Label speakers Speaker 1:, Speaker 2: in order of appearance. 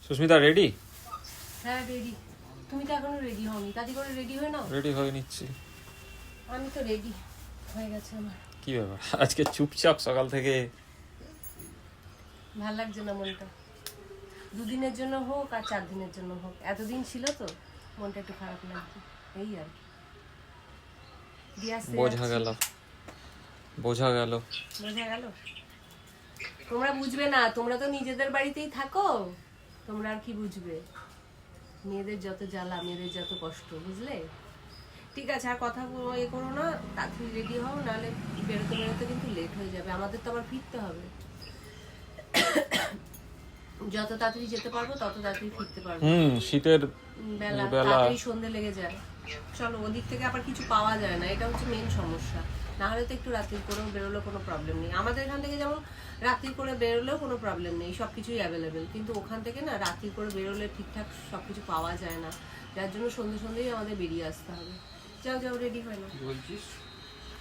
Speaker 1: Susmita ready?
Speaker 2: হ্যাঁ ready. তুমি তো এখনো রেডি হওনি, তাড়াতাড়ি করে রেডি হয়ে নাও।
Speaker 1: রেডি হয়ে নিচ্ছি।
Speaker 2: আমি তো রেডি হয়ে গেছে আমার।
Speaker 1: কি ব্যাপার আজকে চুপচাপ সকাল থেকে?
Speaker 2: ভাল লাগছে না মনটা, দুদিনের জন্য হোক আর 4 দিনের জন্য হোক, এতদিন ছিল তো মনটা একটু খারাপ লাগছে, এই আর কি।
Speaker 1: বোঝা গেল বোঝা গেল।
Speaker 2: বোঝা গেল। তোমরা বুঝবে না, তোমরা তো নিজেদের বাড়িতেই থাকো, তোমরা আর কি বুঝবে। মেয়েদের যত জ্বালা, মেয়েদের যত কষ্ট, বুঝলে? ঠিক আছে, আর কথা এ করো না, তাড়াতাড়ি রেডি হও, নাহলে বেরোতে বেরোতে কিন্তু লেট হয়ে যাবে। আমাদের তো আবার ফিরতে হবে। যত তাড়াতাড়ি যেতে পারবো তত তাড়াতাড়ি ফিরতে পারবো।
Speaker 1: শীতের
Speaker 2: বেলা তাড়াতাড়ি সন্ধ্যে লেগে যায়। চলো, ওদিক থেকে আবার কিছু পাওয়া যায় না, এটা হচ্ছে মেইন সমস্যা। না হলে তো একটু রাত্রি করেও বেরোলে কোনো প্রবলেম নেই। আমাদের এখান থেকে যেমন রাত্রি করে বেরোলেও কোনো প্রবলেম নেই, সব কিছুই অ্যাভেলেবেল। কিন্তু ওখান থেকে না রাত্রি করে বেরোলে ঠিকঠাক সব কিছু পাওয়া যায় না, যার জন্য সন্ধ্যে সন্ধ্যেই আমাদের বেরিয়ে আসতে হবে। যাও যাও, রেডি হয় না
Speaker 1: বলছিস?